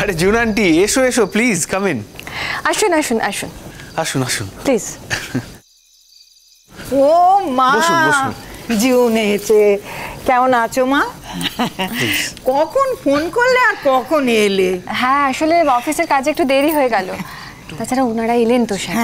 আরে June aunty, এসো এসো, প্লিজ কাম ইন। আসুন আসুন আসুন আসুন আসুন প্লিজ। ও মা, বসুন বসুন। জুন এসে, কেমন আছো মা? কখন ফোন করলে আর কখন এলে? হ্যাঁ, আসলে অফিসের কাজে একটু দেরি হয়ে গেল, তাছাড়া ওনারা এলেন তো স্যার।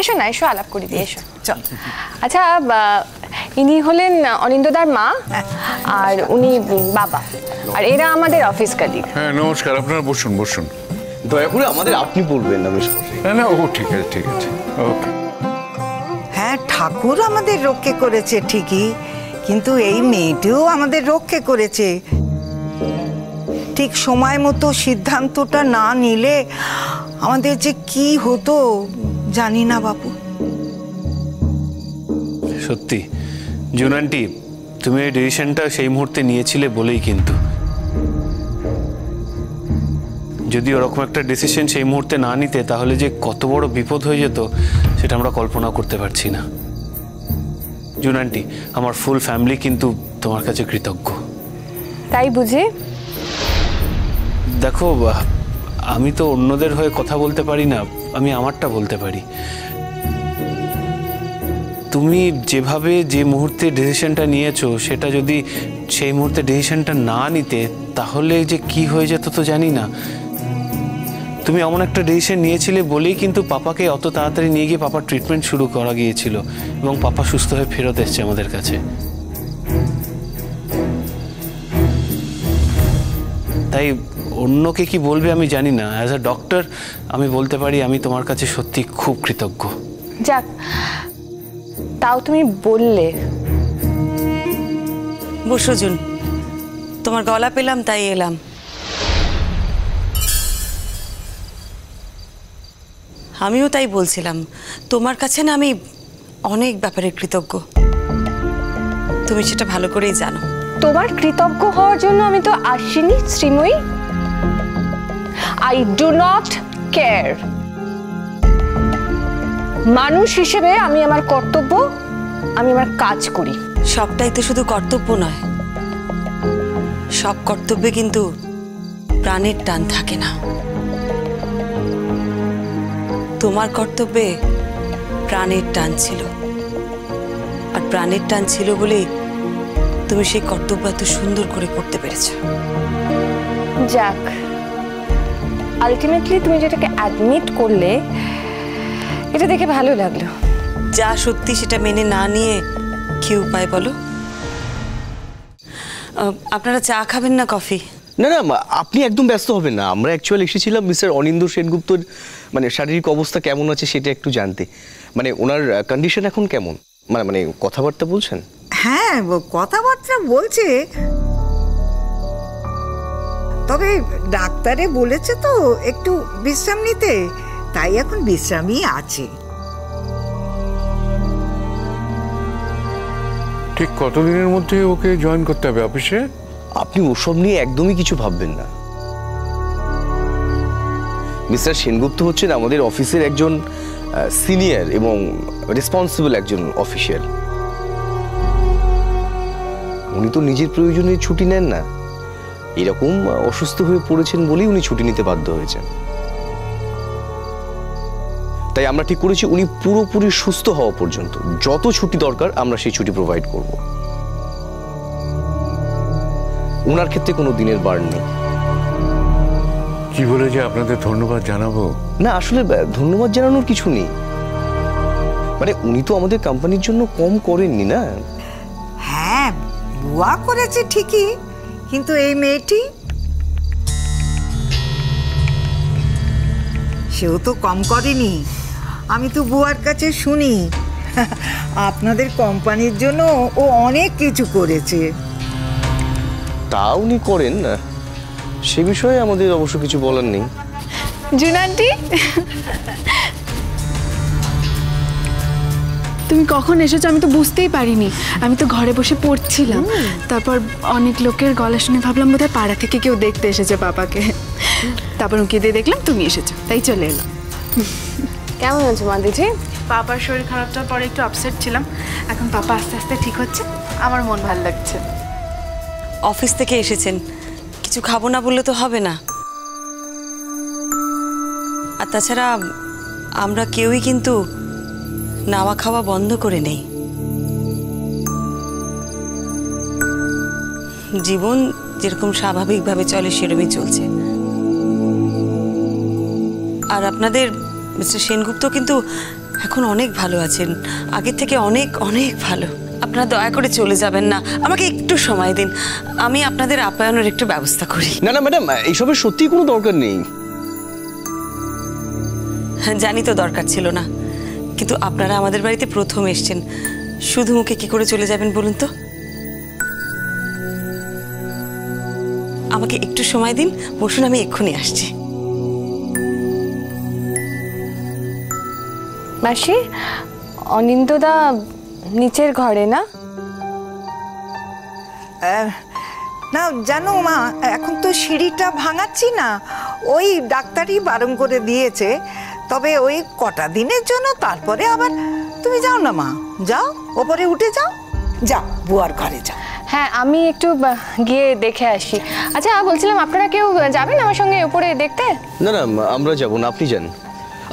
এসো না, এসো আলাপ করি দিয়ে এসো। চল। আচ্ছা, ইনি হলেন অনিন্দদার মা, আর উনি বাবা, আর এরা আমাদের অফিস কালিগ। হ্যাঁ নমস্কার, আপনারা বসুন বসুন। দয়া করে আমাদের আপনি বলবেন না মিস। না না, ও ঠিক আছে ঠিক আছে, ওকে। হ্যাঁ, ঠাকুর আমাদের রক্ষে করেছে ঠিকই, কিন্তু এই মেয়েটিও আমাদের রক্ষে করেছে। ঠিক সময় মতো সিদ্ধান্তটা না নিলে আমাদের যে কি হতো জানি না বাবু। সত্যি জুন আন্টি, তুমি এই ডিসিশনটা সেই মুহূর্তে নিয়েছিলে বলেই, কিন্তু যদি ওরকম একটা ডিসিশন সেই মুহূর্তে না নিতে তাহলে যে কত বড় বিপদ হয়ে যেত সেটা আমরা কল্পনা করতে পারছি না। জুন আন্টি, আমার ফুল ফ্যামিলি কিন্তু তোমার কাছে কৃতজ্ঞ। তাই বুঝি? দেখো, আমি তো অন্যদের হয়ে কথা বলতে পারি না, আমি আমারটা বলতে পারি। তুমি যেভাবে যে মুহূর্তে ডিসিশনটা নিয়েছো সেটা যদি সেই মুহূর্তে ডিসিশনটা না নিতে তাহলে যে কি হয়ে যেত তো জানি না। তুমি এমন একটা ডিসিশন নিয়েছিলে বলেই কিন্তু পাপাকে অত তাড়াতাড়ি নিয়ে গিয়ে পাপার ট্রিটমেন্ট শুরু করা গিয়েছিল এবং পাপা সুস্থ হয়ে ফেরত এসছে আমাদের কাছে। তাই অন্যকে কি বলবে আমি জানি না, অ্যাজ আ ডক্টর আমি বলতে পারি আমি তোমার কাছে সত্যি খুব কৃতজ্ঞ। যাক, তাও তুমি বললে। বসো জুন, তোমার গলা পেলাম তাই এলাম। আমিও তাই বলছিলাম, তোমার কাছে না আমি অনেক ব্যাপারে কৃতজ্ঞ, তুমি সেটা ভালো করেই জানো। তোমার কৃতজ্ঞ হওয়ার জন্য আমি তো আসিনি Sreemoyee. I do not care. মানুষ হিসেবে আমি আমার কর্তব্য, আমি আমার কাজ করি। সবটাই তো শুধু কর্তব্য নয়, সব কর্তব্যে কিন্তু প্রাণের টান থাকে না। তোমার কর্তব্যে প্রাণের টান ছিল, আর প্রাণের টান ছিল বলেই তুমি সেই কর্তব্য এত সুন্দর করে করতে পেরেছ। যাক, আলটিমেটলি তুমি যেটাকে অ্যাডমিট করলে এটা দেখে ভালো লাগলো। যা সত্যি সেটা মেনে না নিয়ে কি উপায় বলো? আপনারা চা খাবেন না কফি? না না, আপনি একদম ব্যস্ত হবেন না। আমরা অ্যাকচুয়ালি এসেছিলাম মিস্টার অনিন্দ্য সেনগুপ্তর মানে শারীরিক অবস্থা কেমন আছে সেটা একটু জানতে। মানে ওনার কন্ডিশন এখন কেমন, মানে কথাবার্তা বলছেন? হ্যাঁ, কথাবার্তা বলছে, তবে ডাক্তারে বলেছে তো একটু বিশ্রাম নিতে, তাই এখন বিশ্রামই আছে। ঠিক কতদিনের মধ্যে ওকে জয়েন করতে হবে অফিসে? আপনি ওসব নিয়ে একদমই কিছু ভাববেন না। মিস্টার সেনগুপ্ত হচ্ছেন আমাদের অফিসের একজন সিনিয়র এবং রেসপন্সিবল একজন অফিসিয়াল। উনি তো নিজের প্রয়োজনে ছুটি নেন না, এরকম অসুস্থ হয়ে পড়েছেন বলেই উনি ছুটি নিতে বাধ্য হয়েছেন। তাই আমরা ঠিক করেছি উনি পুরোপুরি সুস্থ হওয়া পর্যন্ত যত ছুটি দরকার আমরা সেই ছুটি প্রোভাইড করব। ওনার ক্ষেত্রে কোনো দিনের বার নেই। কি বলে যে আপনাদের ধন্যবাদ জানাবো? না, আসলে ধন্যবাদ জানানোর কিছু নেই। মানে উনি তো আমাদের কোম্পানির জন্য কম করেননি না। হ্যাঁ, বুয়া করেছে ঠিকই, কিন্তু এই মেয়েটি, সেও তো কম করেনি। আমি তো বুয়ার কাছে শুনি আপনাদের কোম্পানির জন্য ও অনেক কিছু করেছে। তা উনি করেন না, সে বিষয়ে আমাদের অবশ্য কিছু বলার নেই। জুন আন্টি, তুমি কখন এসেছো আমি তো বুঝতেই পারিনি। আমি তো ঘরে বসে পড়ছিলাম, তারপর অনেক লোকের গলা শুনে ভাবলাম বোধহয় পাড়া থেকে কেউ দেখতে এসেছে পাপাকে। তারপর উঁকি দিয়ে দেখলাম তুমি এসেছো, তাই চলে এলাম। কেমন আছো মা দিদি? পাপার শরীর খারাপটার পরে একটু আপসেট ছিলাম, এখন পাপা আস্তে আস্তে ঠিক হচ্ছে, আমার মন ভালো লাগছে। অফিস থেকে এসেছেন, কিছু খাবো না বললে তো হবে না। আর তাছাড়া আমরা কেউই কিন্তু নাওয়া খাওয়া বন্ধ করে নেই। জীবন যেরকম স্বাভাবিকভাবে চলে সেরকমই চলছে। আর আপনাদের মিস্টার সেনগুপ্ত কিন্তু এখন অনেক ভালো আছেন, আগের থেকে অনেক অনেক ভালো। আপনারা দয়া করে চলে যাবেন না, আমাকে একটু সময় দিন, আমি আপনাদের আপ্যায়নের একটু ব্যবস্থা করি। না না ম্যাডাম, এইসবের সত্যি কোনো দরকার নেই। জানি তো দরকার ছিল না, কিন্তু আপনারা আমাদের বাড়িতে প্রথম এসছেন, শুধু মুখে কি করে চলে যাবেন বলুন তো? আমাকে একটু সময় দিন, বসুন, আমি এক্ষুনি আসছি। মাসি, অনিন্দদা নিচের ঘরে না? না জানো মা, এখন তো সিঁড়িটা ভাঙাচ্ছি না, ওই ডাক্তারই বারণ করে দিয়েছে। তবে ওই কটা দিনের জন্য, তারপরে আবার তুমি যাও না মা, যাও ওপরে উঠে যাও, যাও বুয়ার ঘরে যাও। হ্যাঁ, আমি একটু গিয়ে দেখে আসি। আচ্ছা, বলছিলাম আপনারা কেউ যাবেন আমার সঙ্গে উপরে দেখতে? না না, আমরা যাবো না, আপনি যান।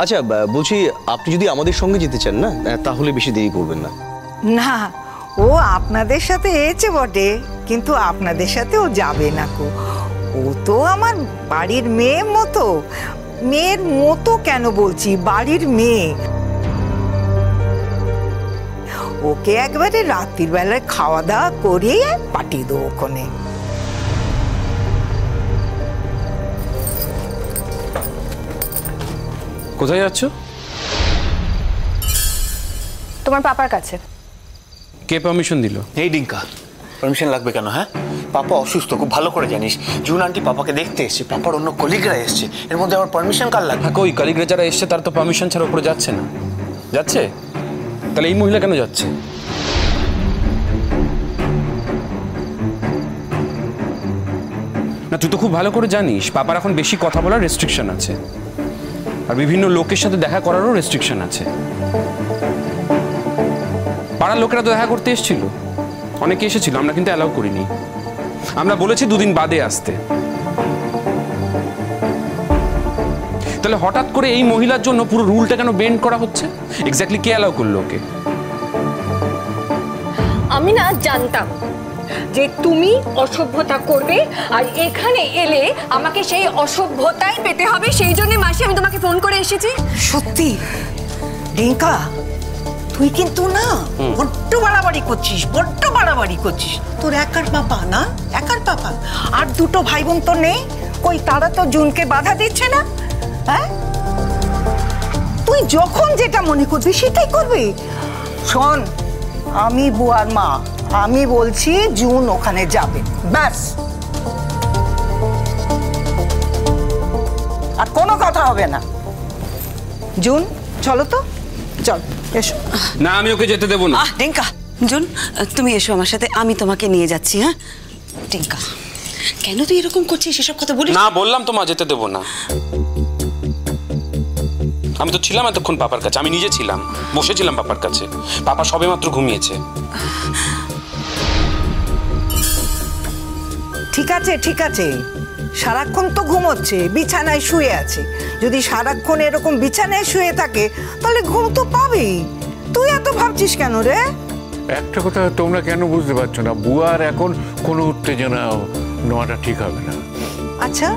আচ্ছা বলছি, আপনি যদি আমাদের সঙ্গে যেতে চান না, তাহলে বেশি দেরি করবেন না। না, ও আপনাদের সাথে এসেছে বটে, কিন্তু আপনাদের সাথে ও যাবে না কো। ও তো আমার বাড়ির মেয়ের মতো। মেয়ের মতো কেন বলছি, বাড়ির মেয়ে। ওকে একবারে রাত্রির বেলায় খাওয়া দাওয়া করিয়ে পাঠিয়ে দেবো ওখানে। কোথায় যাচ্ছ? তোমার পাপার কাছে। কে পারমিশন দিল? এই ডিঙ্কা, পারমিশন লাগবে কেন? হ্যাঁ, পাপা অসুস্থ, খুব ভালো করে জানিস। জুন আন্টি পাপাকে দেখতে এসছে, পাপার অন্য কলিগরা এসছে, এর মধ্যে আবার পারমিশন কার লাগবে? হ্যাঁ, ওই কলিগরা যারা এসছে তার তো পারমিশন ছাড়া উপরে যাচ্ছে না। যাচ্ছে? তাহলে এই মহিলা কেন যাচ্ছে? না, তুই তো খুব ভালো করে জানিস পাপার এখন বেশি কথা বলার রেস্ট্রিকশন আছে, আর বিভিন্ন লোকের সাথে দেখা করারও রেস্ট্রিকশন আছে। পাড়ার লোকেরা তো দেখা করতে এসেছিল, অনেকে এসেছিল, আমরা কিন্তু অ্যালাউ করিনি। আমরা বলেছি 2 দিন বাদে আসতে। তাহলে হঠাৎ করে এই মহিলার জন্য পুরো রুলটা কেন বেন্ড করা হচ্ছে? এক্স্যাক্টলি কে অ্যালাউ করলো ওকে? আমি না জানতাম যে তুমি অসভ্যতা করবে, আর এখানে এলে আমাকে সেই অসভ্যতাই পেতে হবে। সেই জন্য মাসি আমি তোমাকে ফোন করে এসেছি। সত্যি ডিঙ্কা, তুই কিন্তু না বড্ড বাড়াবাড়ি করছিস, বড্ড বাড়াবাড়ি করছিস। তোর একার পাপা না, একার পাপা, আর 2টো ভাই বোন তো নেই? কই তারা তো জুনকে বাধা দিচ্ছে না? হ্যাঁ, তুই যখন যেটা মনে করবি সেটাই করবি। শোন, আমি বুয়ার মা, আমি বলছি জুন ওখানে যাবে, ব্যাস। আর কোনো কথা হবে না। জুন চলো তো, চল এসো। না, আমি ওকে যেতে দেবো না। টিঙ্কা, জুন তুমি এসো আমার সাথে, আমি তোমাকে নিয়ে যাচ্ছি। হ্যাঁ টিঙ্কা, কেন তুই এরকম করছিস? সেসব কথা বলিস না, বললাম তো মা, যেতে দেবো না। আমি তো ছিলাম এতক্ষণ পাপার কাছে, আমি নিজে ছিলাম, বসেছিলাম পাপার কাছে। পাপা সবেমাত্র ঘুমিয়েছে। ঠিক আছে ঠিক আছে, সারাক্ষণ তো ঘুমোচ্ছে, বিছানায় শুয়ে আছে। যদি সারাক্ষণ এরকম বিছানায় শুয়ে থাকে তাহলে ঘুম তো পাবেই। তুই এত ভাবছিস কেন রে? একটা কথা তোমরা কেন বুঝতে পারছো না, বুয়ার এখন কোনো উত্তেজনা নেওয়াটা ঠিক হবে না। আচ্ছা,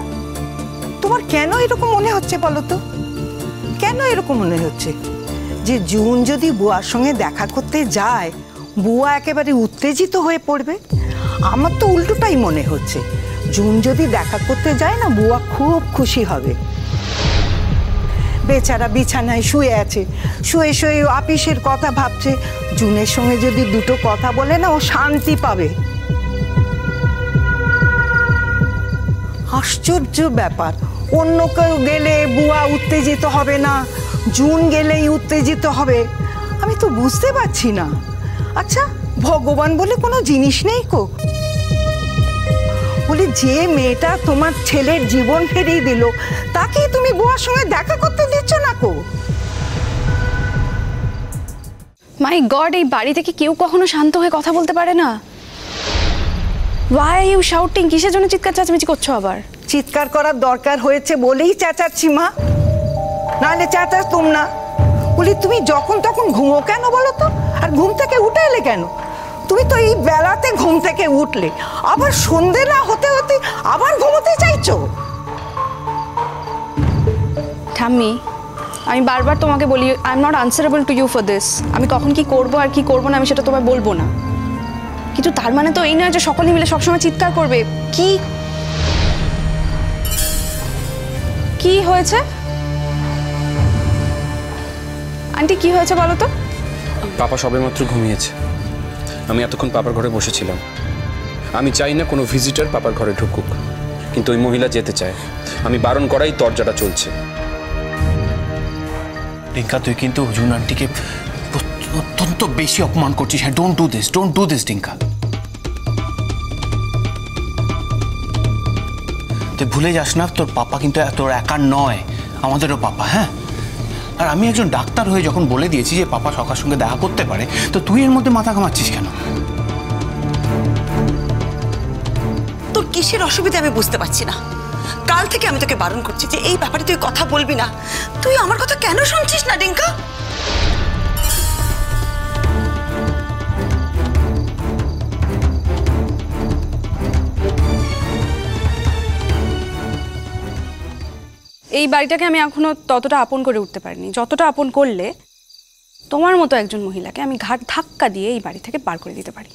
তোমার কেন এরকম মনে হচ্ছে বলো তো? কেন এরকম মনে হচ্ছে যে জুন যদি বুয়ার সঙ্গে দেখা করতে যায় বুয়া একেবারে উত্তেজিত হয়ে পড়বে? আমার তো উল্টোটাই মনে হচ্ছে, জুন যদি দেখা করতে যায় না, বুয়া খুব খুশি হবে। বেচারা বিছানায় শুয়ে আছে, শুয়ে শুয়ে আপিসের কথা ভাবছে। জুনের সঙ্গে যদি 2টো কথা বলে না, ও শান্তি পাবে। আশ্চর্য ব্যাপার, অন্য কেউ গেলে বুয়া উত্তেজিত হবে না, জুন গেলেই উত্তেজিত হবে। আমি তো বুঝতে পারছি না। আচ্ছা, ভগবান বলে কোনো জিনিস নেই কো? বলি, যে মেয়েটা তোমার ছেলের জীবন ফিরিয়ে দিল, তাকে তুমি বুয়ার সঙ্গে দেখা করতে দিচ্ছ না কো? মাই গড, এই বাড়ি থেকে কেউ কখনো শান্ত হয়ে কথা বলতে পারে না? Why are you shouting? কিসের জন্য চিৎকার চেঁচামেচি করছো আবার? চিৎকার করার দরকার হয়েছে বলেই চেঁচাচ্ছি মা। নাহলে চেঁচাতুম না। বলি তুমি যখন তখন ঘুমো কেন বলো তো? আর ঘুম থেকে উঠে এলে কেন? তুমি তো এই বেলাতে ঘুম থেকে উঠলে, আবার সন্ধে না হতে হতে আবার ঘুমোতে চাইছো। ঠাম্মি, আমি বারবার তোমাকে বলি I am not answerable to you for this. আমি কখন কি করবো আর কি করবো না আমি সেটা তোমায় বলবো না, কিন্তু তার মানে তো এই নয় যে সকলে মিলে সবসময় চিৎকার করবে। কি কি হয়েছে আন্টি, কি হয়েছে বলো তো? পাপা সবেমাত্র ঘুমিয়েছে। আমি এতক্ষণ পাপার ঘরে বসেছিলাম। আমি চাই না কোনো ভিজিটর পাপার ঘরে ঢুকুক, কিন্তু ওই মহিলা যেতে চায়। আমি বারণ করাই তরজাটা চলছে। রিঙ্কা, তুই কিন্তু জুন আন্টিকে অত্যন্ত বেশি অপমান করছিস। হ্যাঁ, ডোন্ট ডু দিস রিঙ্কা। তুই ভুলে যাস না, তোর পাপা কিন্তু তোর একার নয়, আমাদেরও পাপা। হ্যাঁ, আর আমি একজন ডাক্তার হয়ে যখন বলে দিয়েছি যে পাপা সকার সঙ্গে দেখা করতে পারে, তো তুই এর মধ্যে মাথা ঘামাচ্ছিস কেন? তোর কিসের অসুবিধা আমি বুঝতে পারছি না। কাল থেকে আমি তোকে বারণ করছি যে এই ব্যাপারে তুই কথা বলবি না। তুই আমার কথা কেন শুনছিস না রিঙ্কা? এই বাড়িটাকে আমি এখনো ততটা আপন করে উঠতে পারিনি যতটা আপন করলে তোমার মতো একজন মহিলাকে আমি ঘাট ধাক্কা দিয়ে এই বাড়ি থেকে বার করে দিতে পারি।